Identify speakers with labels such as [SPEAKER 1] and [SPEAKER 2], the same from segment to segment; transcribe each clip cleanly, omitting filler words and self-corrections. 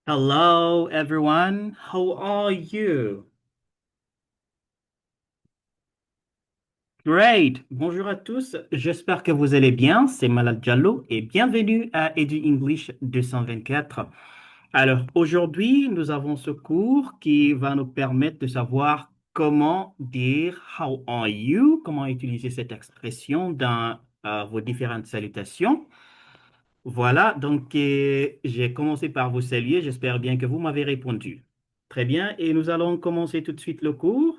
[SPEAKER 1] Hello everyone, how are you? Great, bonjour à tous, j'espère que vous allez bien, c'est Malal Diallo et bienvenue à Edu English 224. Alors aujourd'hui, nous avons ce cours qui va nous permettre de savoir comment dire how are you, comment utiliser cette expression dans vos différentes salutations. Voilà, donc j'ai commencé par vous saluer, j'espère bien que vous m'avez répondu. Très bien, et nous allons commencer tout de suite le cours.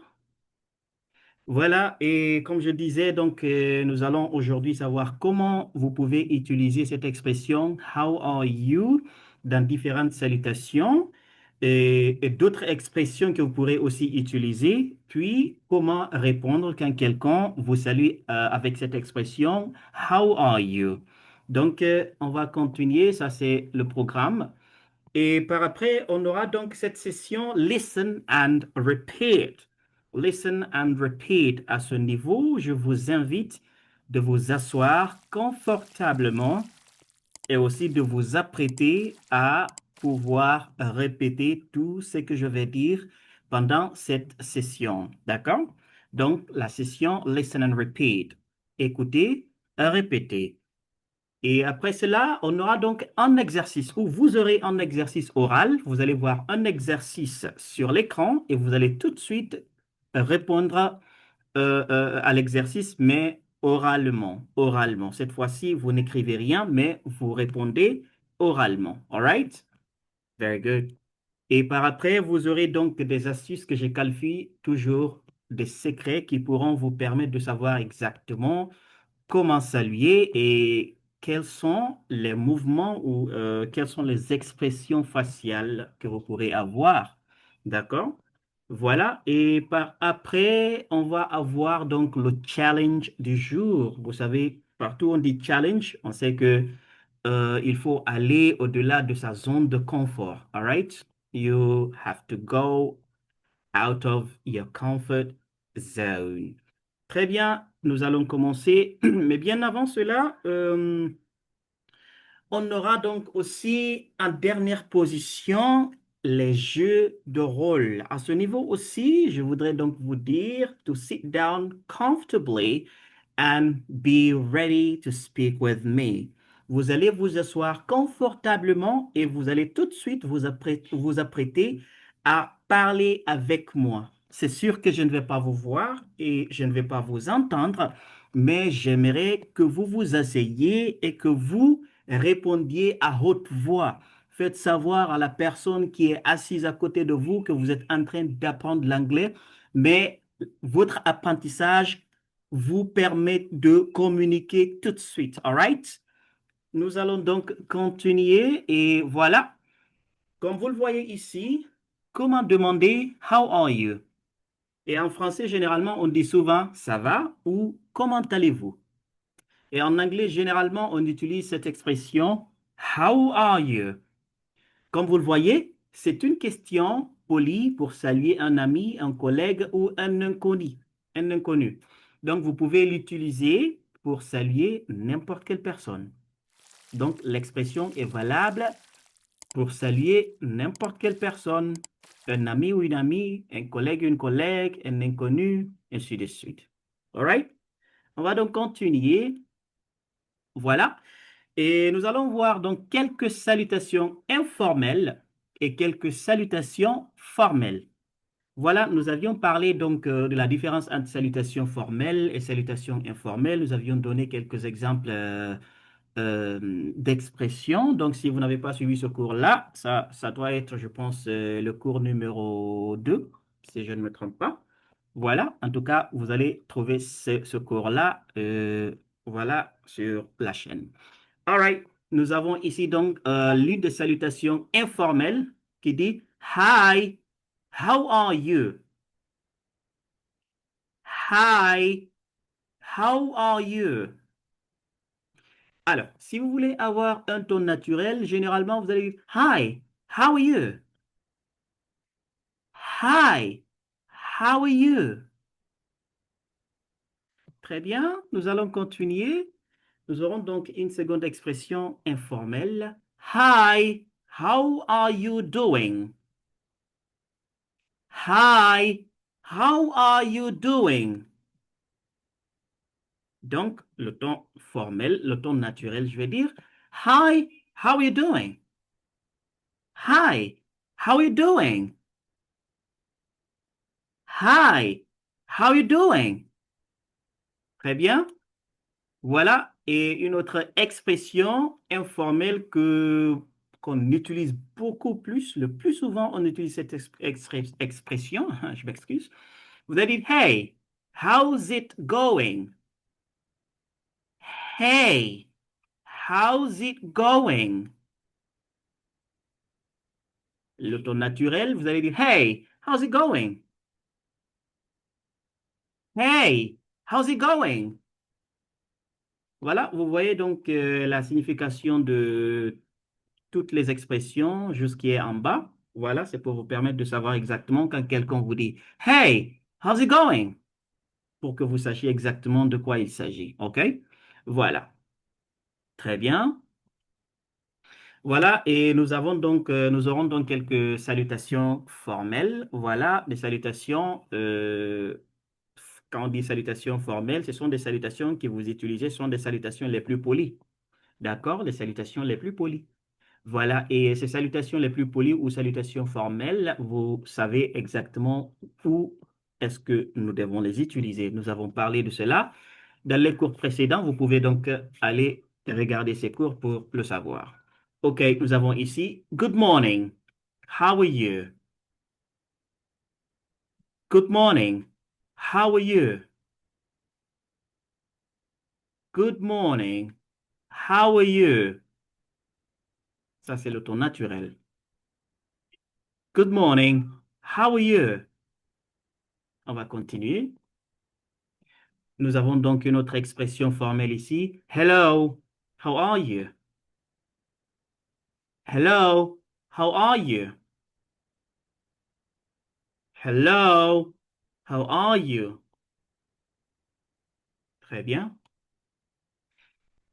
[SPEAKER 1] Voilà, et comme je disais, donc nous allons aujourd'hui savoir comment vous pouvez utiliser cette expression How are you dans différentes salutations et d'autres expressions que vous pourrez aussi utiliser, puis comment répondre quand quelqu'un vous salue avec cette expression How are you? Donc, on va continuer, ça c'est le programme. Et par après, on aura donc cette session Listen and Repeat. Listen and Repeat. À ce niveau, je vous invite de vous asseoir confortablement et aussi de vous apprêter à pouvoir répéter tout ce que je vais dire pendant cette session. D'accord? Donc, la session Listen and Repeat. Écoutez, répétez. Et après cela, on aura donc un exercice où vous aurez un exercice oral. Vous allez voir un exercice sur l'écran et vous allez tout de suite répondre à l'exercice, mais oralement. Oralement. Cette fois-ci, vous n'écrivez rien, mais vous répondez oralement. All right? Very good. Et par après, vous aurez donc des astuces que j'ai qualifiées toujours des secrets qui pourront vous permettre de savoir exactement comment saluer et quels sont les mouvements ou quelles sont les expressions faciales que vous pourrez avoir. D'accord? Voilà. Et par après, on va avoir donc le challenge du jour. Vous savez, partout on dit challenge, on sait que il faut aller au-delà de sa zone de confort. All right? You have to go out of your comfort zone. Très bien, nous allons commencer. Mais bien avant cela, on aura donc aussi en dernière position les jeux de rôle. À ce niveau aussi, je voudrais donc vous dire to sit down comfortably and be ready to speak with me. Vous allez vous asseoir confortablement et vous allez tout de suite vous apprêter à parler avec moi. C'est sûr que je ne vais pas vous voir et je ne vais pas vous entendre, mais j'aimerais que vous vous asseyiez et que vous répondiez à haute voix. Faites savoir à la personne qui est assise à côté de vous que vous êtes en train d'apprendre l'anglais, mais votre apprentissage vous permet de communiquer tout de suite. All right? Nous allons donc continuer et voilà. Comme vous le voyez ici, comment demander How are you? Et en français, généralement, on dit souvent ça va ou comment allez-vous? Et en anglais, généralement, on utilise cette expression How are you? Comme vous le voyez, c'est une question polie pour saluer un ami, un collègue ou un inconnu. Un inconnu. Donc, vous pouvez l'utiliser pour saluer n'importe quelle personne. Donc, l'expression est valable pour saluer n'importe quelle personne, un ami ou une amie, un collègue ou une collègue, un inconnu, ainsi de suite. All right? On va donc continuer. Voilà. Et nous allons voir donc quelques salutations informelles et quelques salutations formelles. Voilà, nous avions parlé donc de la différence entre salutations formelles et salutations informelles. Nous avions donné quelques exemples d'expressions. Donc, si vous n'avez pas suivi ce cours-là, ça doit être, je pense, le cours numéro 2, si je ne me trompe pas. Voilà, en tout cas, vous allez trouver ce cours-là, voilà, sur la chaîne. All right. Nous avons ici donc l'une des salutations informelles qui dit Hi, how are you? Hi, how are you? Alors, si vous voulez avoir un ton naturel, généralement vous allez dire Hi, how are you? Hi, how are you? Très bien, nous allons continuer. Nous aurons donc une seconde expression informelle. Hi, How are you doing? Hi, how are you doing? Donc, le ton formel, le ton naturel, je vais dire Hi, how are you doing? Hi, how are you doing? Hi, how are you doing? Très bien. Voilà. Et une autre expression informelle que qu'on utilise beaucoup plus, le plus souvent on utilise cette expression, je m'excuse. Vous allez dire Hey, how's it going? Hey, how's it going? Le ton naturel, vous allez dire Hey, how's it going? Hey, how's it going? Voilà, vous voyez donc la signification de toutes les expressions jusqu'à en bas. Voilà, c'est pour vous permettre de savoir exactement quand quelqu'un vous dit Hey, how's it going? Pour que vous sachiez exactement de quoi il s'agit. OK? Voilà. Très bien. Voilà, et nous aurons donc quelques salutations formelles. Voilà, des salutations. Quand on dit salutations formelles, ce sont des salutations que vous utilisez, ce sont des salutations les plus polies. D'accord? Les salutations les plus polies. Voilà, et ces salutations les plus polies ou salutations formelles, vous savez exactement où est-ce que nous devons les utiliser. Nous avons parlé de cela dans les cours précédents. Vous pouvez donc aller regarder ces cours pour le savoir. OK, nous avons ici Good morning. How are you? Good morning. How are you? Good morning. How are you? Ça, c'est le ton naturel. Good morning. How are you? On va continuer. Nous avons donc une autre expression formelle ici. Hello. How are you? Hello. How are you? Hello. How are you? Très bien.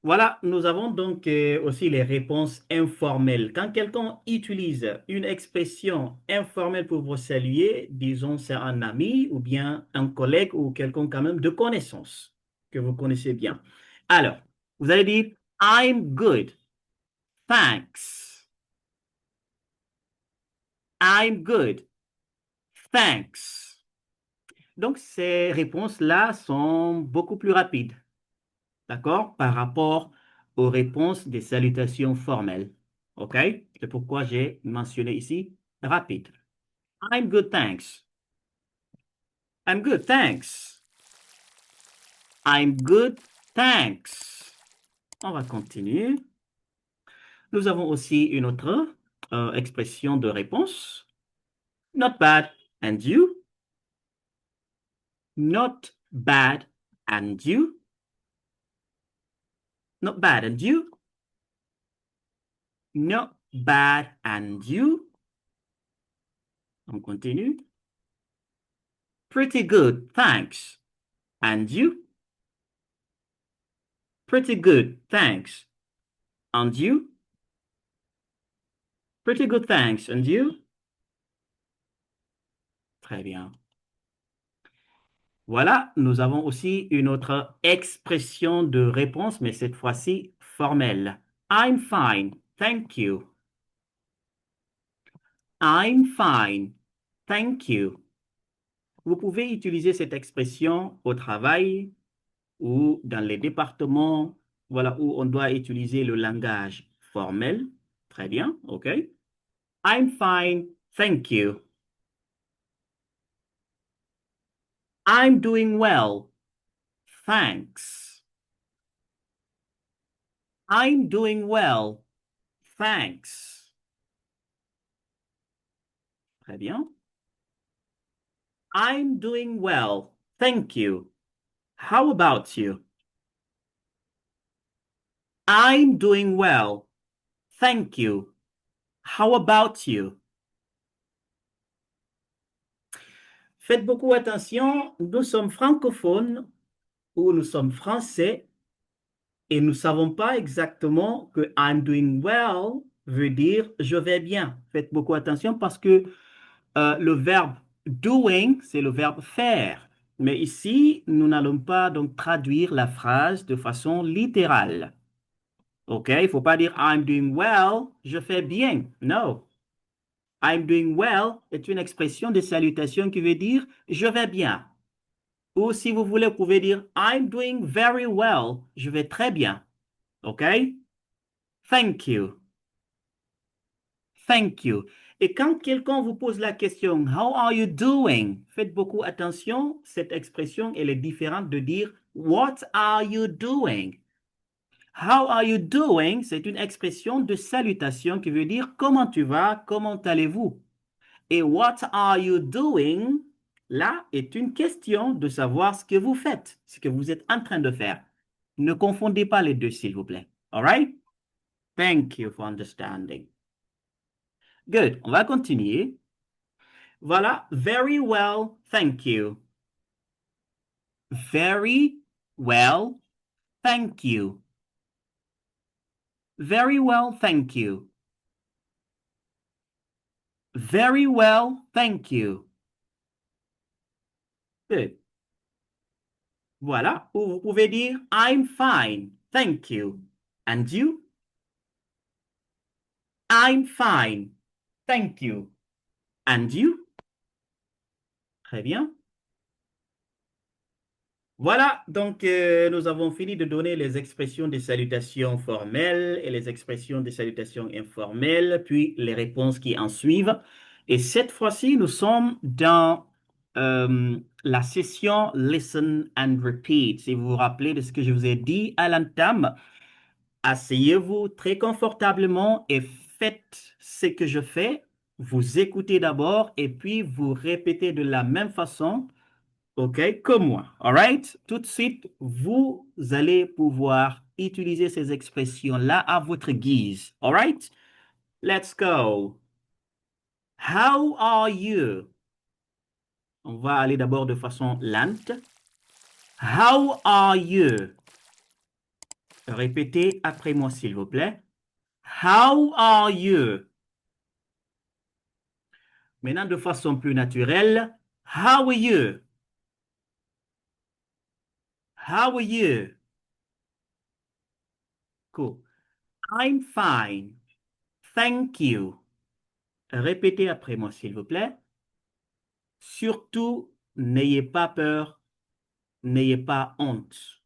[SPEAKER 1] Voilà, nous avons donc aussi les réponses informelles. Quand quelqu'un utilise une expression informelle pour vous saluer, disons c'est un ami ou bien un collègue ou quelqu'un quand même de connaissance que vous connaissez bien. Alors, vous allez dire I'm good, thanks. I'm good, thanks. Donc, ces réponses-là sont beaucoup plus rapides. D'accord? Par rapport aux réponses des salutations formelles. OK? C'est pourquoi j'ai mentionné ici rapide. I'm good, thanks. I'm good, thanks. I'm good, thanks. On va continuer. Nous avons aussi une autre expression de réponse. Not bad, and you? Not bad, and you? Not bad, and you? Not bad, and you? On continue. Pretty good, thanks. And you? Pretty good, thanks. And you? Pretty good, thanks. And you? Très bien. Voilà, nous avons aussi une autre expression de réponse, mais cette fois-ci formelle. I'm fine, thank you. I'm fine, thank you. Vous pouvez utiliser cette expression au travail ou dans les départements, voilà, où on doit utiliser le langage formel. Très bien, OK. I'm fine, thank you. I'm doing well, thanks. I'm doing well, thanks. Très bien. I'm doing well, thank you. How about you? I'm doing well, thank you. How about you? Faites beaucoup attention, nous sommes francophones ou nous sommes français et nous ne savons pas exactement que I'm doing well veut dire je vais bien. Faites beaucoup attention parce que le verbe doing, c'est le verbe faire. Mais ici, nous n'allons pas donc traduire la phrase de façon littérale. OK? Il ne faut pas dire I'm doing well, je fais bien. No. I'm doing well est une expression de salutation qui veut dire je vais bien. Ou si vous voulez, vous pouvez dire I'm doing very well, je vais très bien. OK? Thank you. Thank you. Et quand quelqu'un vous pose la question How are you doing? Faites beaucoup attention, cette expression, elle est différente de dire What are you doing? How are you doing? C'est une expression de salutation qui veut dire comment tu vas, comment allez-vous? Et what are you doing? Là est une question de savoir ce que vous faites, ce que vous êtes en train de faire. Ne confondez pas les deux, s'il vous plaît. All right? Thank you for understanding. Good. On va continuer. Voilà. Very well. Thank you. Very well. Thank you. Very well. Thank you. Very well. Thank you. Good. Voilà. Ou vous pouvez dire I'm fine. Thank you. And you? I'm fine. Thank you. And you? Très bien. Voilà, donc nous avons fini de donner les expressions de salutations formelles et les expressions de salutations informelles, puis les réponses qui en suivent. Et cette fois-ci, nous sommes dans la session Listen and Repeat. Si vous vous rappelez de ce que je vous ai dit à l'entame, asseyez-vous très confortablement et faites ce que je fais. Vous écoutez d'abord et puis vous répétez de la même façon. OK, comme moi. All right? Tout de suite, vous allez pouvoir utiliser ces expressions-là à votre guise. All right? Let's go. How are you? On va aller d'abord de façon lente. How are you? Répétez après moi, s'il vous plaît. How are you? Maintenant, de façon plus naturelle. How are you? How are you? Cool. I'm fine. Thank you. Répétez après moi, s'il vous plaît. Surtout, n'ayez pas peur, n'ayez pas honte.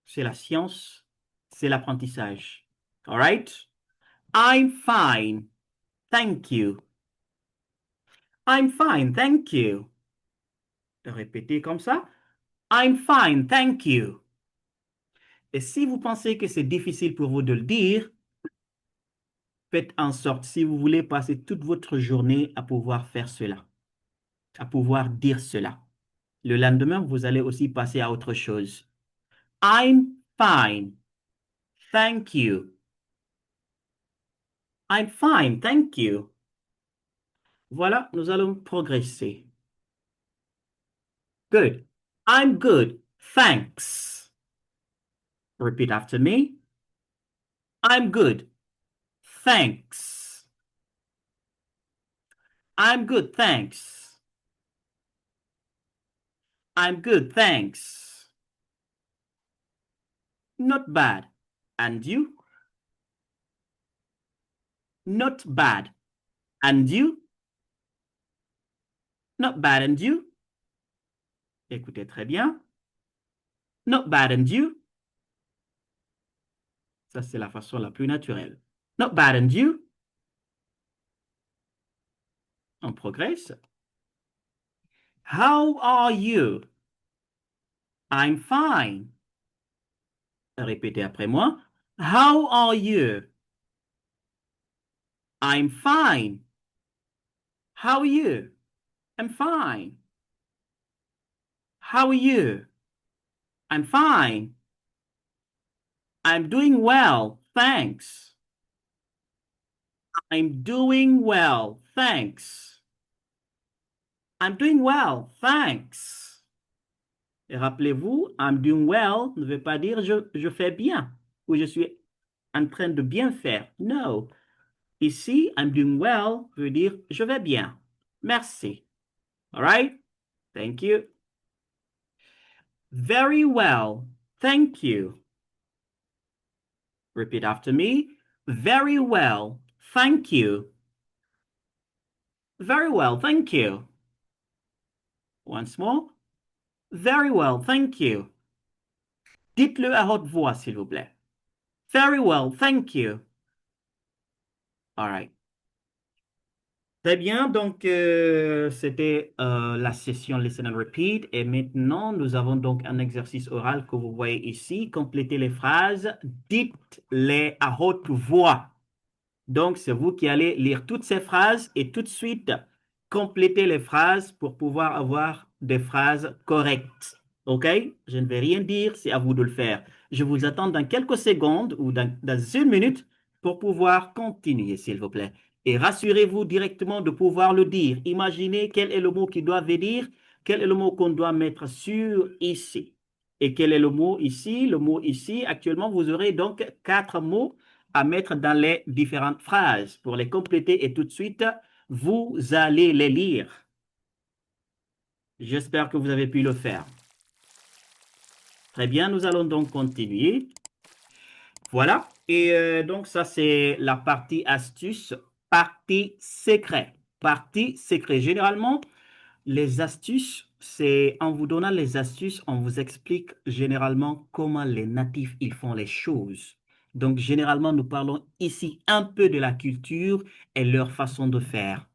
[SPEAKER 1] C'est la science, c'est l'apprentissage. All right? I'm fine. Thank you. I'm fine. Thank you. Répétez comme ça. I'm fine. Thank you. Et si vous pensez que c'est difficile pour vous de le dire, faites en sorte, si vous voulez passer toute votre journée à pouvoir faire cela, à pouvoir dire cela. Le lendemain, vous allez aussi passer à autre chose. I'm fine. Thank you. I'm fine, thank you. Voilà, nous allons progresser. Good. I'm good, thanks. Repeat after me. I'm good, thanks. I'm good, thanks. I'm good, thanks. Not bad. And you? Not bad. And you? Not bad, and you? Écoutez très bien. Not bad, and you? Ça, c'est la façon la plus naturelle. Not bad, and you? On progresse. How are you? I'm fine. Répétez après moi. How are you? I'm fine. How are you? I'm fine. How are you? I'm fine. I'm doing well, thanks. I'm doing well, thanks. I'm doing well, thanks. Et rappelez-vous, I'm doing well ne veut pas dire je fais bien ou je suis en train de bien faire. No. Ici, I'm doing well veut dire je vais bien. Merci. All right? Thank you. Very well. Thank you. Repeat after me. Very well. Thank you. Very well. Thank you. Once more. Very well. Thank you. Dites-le à haute voix, s'il vous plaît. Very well. Thank you. All right. Très bien, donc c'était la session Listen and Repeat et maintenant nous avons donc un exercice oral que vous voyez ici. Complétez les phrases, dites-les à haute voix. Donc c'est vous qui allez lire toutes ces phrases et tout de suite compléter les phrases pour pouvoir avoir des phrases correctes. OK? Je ne vais rien dire, c'est à vous de le faire. Je vous attends dans quelques secondes ou dans une minute pour pouvoir continuer, s'il vous plaît. Et rassurez-vous directement de pouvoir le dire. Imaginez quel est le mot qui doit venir, quel est le mot qu'on doit mettre sur ici. Et quel est le mot ici? Le mot ici, actuellement, vous aurez donc 4 mots à mettre dans les différentes phrases. Pour les compléter et tout de suite, vous allez les lire. J'espère que vous avez pu le faire. Très bien, nous allons donc continuer. Voilà. Et donc, ça, c'est la partie astuce, partie secret. Partie secret. Généralement, les astuces, c'est en vous donnant les astuces, on vous explique généralement comment les natifs, ils font les choses. Donc, généralement, nous parlons ici un peu de la culture et leur façon de faire.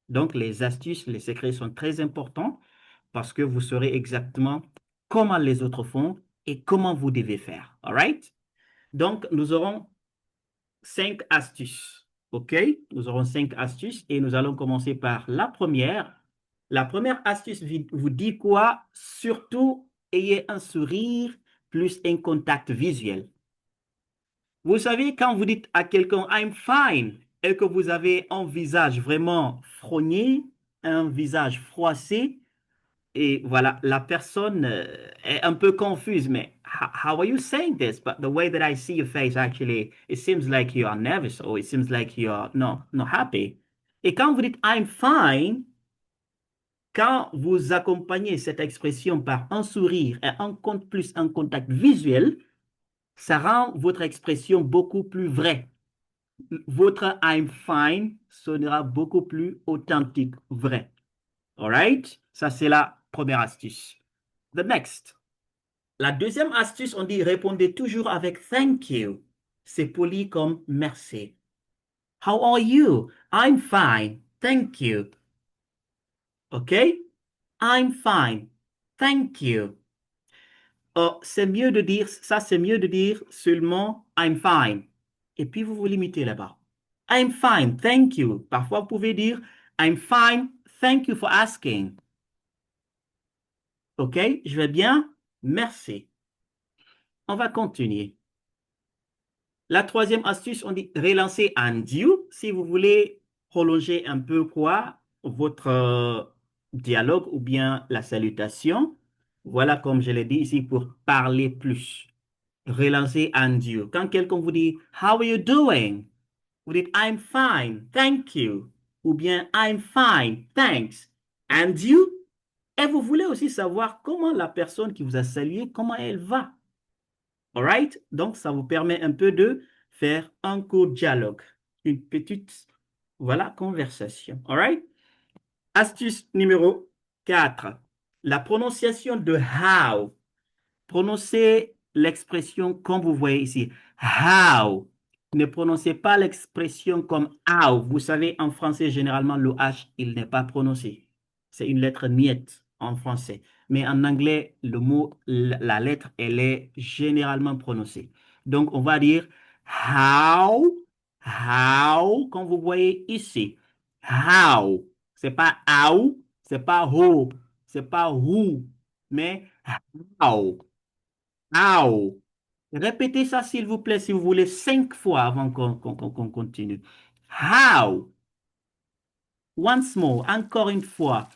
[SPEAKER 1] Donc, les astuces, les secrets sont très importants parce que vous saurez exactement comment les autres font et comment vous devez faire. All right? Donc, nous aurons 5 astuces. OK? Nous aurons 5 astuces et nous allons commencer par la première. La première astuce vous dit quoi? Surtout, ayez un sourire plus un contact visuel. Vous savez, quand vous dites à quelqu'un I'm fine et que vous avez un visage vraiment frogné, un visage froissé, et voilà, la personne est un peu confuse, mais how are you saying this? But the way that I see your face, actually, it seems like you are nervous or it seems like you are not happy. Et quand vous dites I'm fine, quand vous accompagnez cette expression par un sourire et un compte plus un contact visuel, ça rend votre expression beaucoup plus vraie. Votre I'm fine sonnera beaucoup plus authentique, vrai. All right? Ça, c'est la première astuce. The next. La deuxième astuce, on dit répondez toujours avec thank you. C'est poli comme merci. How are you? I'm fine. Thank you. OK? I'm fine. Thank you. Oh, c'est mieux de dire, ça c'est mieux de dire seulement I'm fine. Et puis vous vous limitez là-bas. I'm fine. Thank you. Parfois vous pouvez dire I'm fine. Thank you for asking. OK? Je vais bien? Merci. On va continuer. La troisième astuce, on dit relancer un you si vous voulez prolonger un peu quoi, votre dialogue ou bien la salutation. Voilà, comme je l'ai dit ici, pour parler plus. Relancer un you. Quand quelqu'un vous dit How are you doing? Vous dites I'm fine, thank you. Ou bien I'm fine, thanks. And you? Et vous voulez aussi savoir comment la personne qui vous a salué, comment elle va. All right? Donc, ça vous permet un peu de faire un court dialogue, une petite, voilà, conversation. All right? Astuce numéro 4. La prononciation de how. Prononcez l'expression comme vous voyez ici. How. Ne prononcez pas l'expression comme how. Vous savez, en français, généralement, le H, il n'est pas prononcé. C'est une lettre muette en français. Mais en anglais, le mot, la lettre, elle est généralement prononcée. Donc, on va dire how, comme vous voyez ici. How. C'est pas how, c'est pas who, c'est pas who, mais how. How. Répétez ça, s'il vous plaît, si vous voulez, 5 fois avant qu'on continue. How. Once more, encore une fois.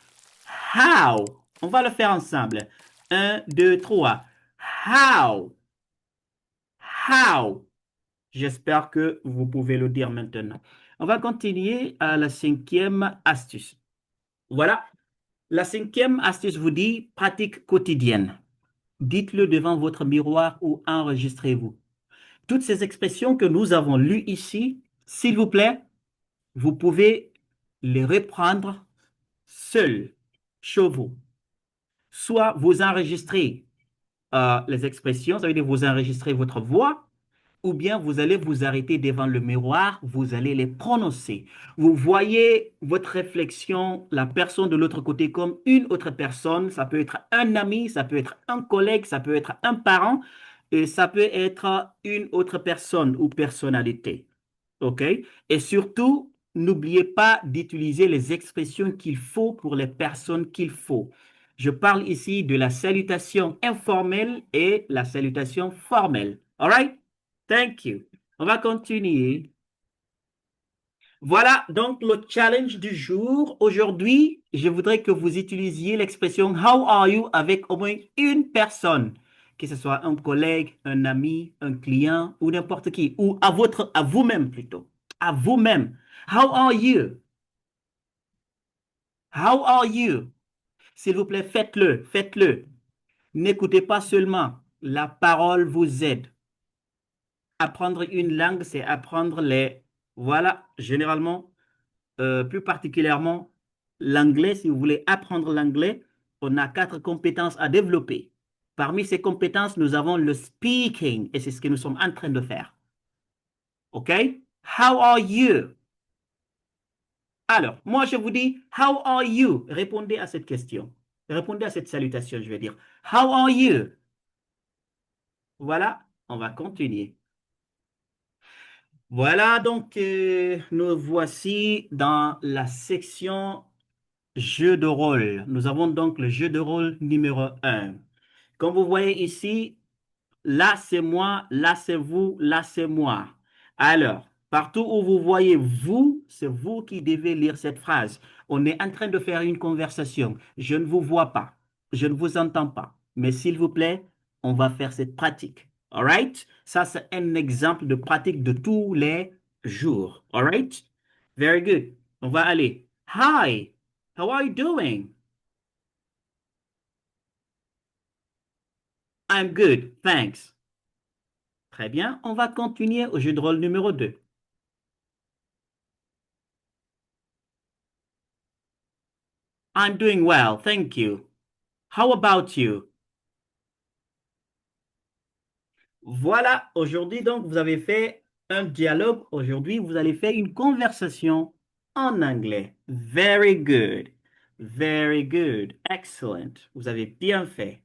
[SPEAKER 1] How. On va le faire ensemble. Un, deux, trois. How. How. J'espère que vous pouvez le dire maintenant. On va continuer à la cinquième astuce. Voilà. La cinquième astuce vous dit pratique quotidienne. Dites-le devant votre miroir ou enregistrez-vous. Toutes ces expressions que nous avons lues ici, s'il vous plaît, vous pouvez les reprendre seul, chez vous. Soit vous enregistrez les expressions, ça veut dire vous enregistrez votre voix, ou bien vous allez vous arrêter devant le miroir, vous allez les prononcer. Vous voyez votre réflexion, la personne de l'autre côté comme une autre personne. Ça peut être un ami, ça peut être un collègue, ça peut être un parent, et ça peut être une autre personne ou personnalité. OK? Et surtout, n'oubliez pas d'utiliser les expressions qu'il faut pour les personnes qu'il faut. Je parle ici de la salutation informelle et la salutation formelle. All right? Thank you. On va continuer. Voilà donc le challenge du jour. Aujourd'hui, je voudrais que vous utilisiez l'expression How are you avec au moins une personne, que ce soit un collègue, un ami, un client ou n'importe qui, ou à vous-même plutôt, à vous-même. How are you? How are you? S'il vous plaît, faites-le, faites-le. N'écoutez pas seulement. La parole vous aide. Apprendre une langue, c'est apprendre les, voilà, généralement. Plus particulièrement l'anglais. Si vous voulez apprendre l'anglais, on a 4 compétences à développer. Parmi ces compétences, nous avons le speaking et c'est ce que nous sommes en train de faire. OK? How are you? Alors, moi, je vous dis, how are you? Répondez à cette question. Répondez à cette salutation, je vais dire. How are you? Voilà, on va continuer. Voilà, donc, nous voici dans la section jeu de rôle. Nous avons donc le jeu de rôle numéro un. Comme vous voyez ici, là c'est moi, là c'est vous, là c'est moi. Alors, partout où vous voyez vous, c'est vous qui devez lire cette phrase. On est en train de faire une conversation. Je ne vous vois pas. Je ne vous entends pas. Mais s'il vous plaît, on va faire cette pratique. All right? Ça, c'est un exemple de pratique de tous les jours. All right? Very good. On va aller. Hi, how are you doing? I'm good, thanks. Très bien, on va continuer au jeu de rôle numéro 2. I'm doing well, thank you. How about you? Voilà, aujourd'hui donc vous avez fait un dialogue. Aujourd'hui, vous allez faire une conversation en anglais. Very good. Very good. Excellent. Vous avez bien fait.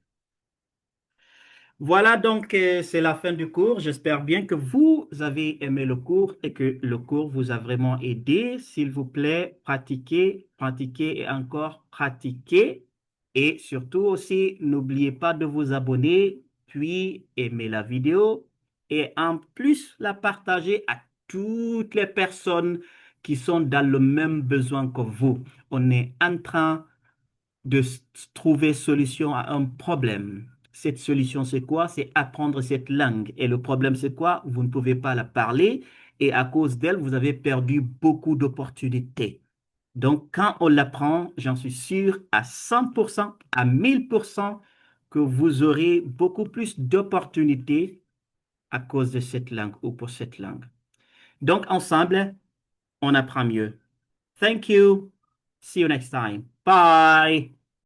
[SPEAKER 1] Voilà donc, c'est la fin du cours. J'espère bien que vous avez aimé le cours et que le cours vous a vraiment aidé. S'il vous plaît, pratiquez, pratiquez et encore pratiquez. Et surtout aussi, n'oubliez pas de vous abonner, puis aimer la vidéo et en plus la partager à toutes les personnes qui sont dans le même besoin que vous. On est en train de trouver solution à un problème. Cette solution, c'est quoi? C'est apprendre cette langue. Et le problème, c'est quoi? Vous ne pouvez pas la parler et à cause d'elle, vous avez perdu beaucoup d'opportunités. Donc, quand on l'apprend, j'en suis sûr à 100%, à 1000% que vous aurez beaucoup plus d'opportunités à cause de cette langue ou pour cette langue. Donc, ensemble, on apprend mieux. Thank you. See you next time. Bye.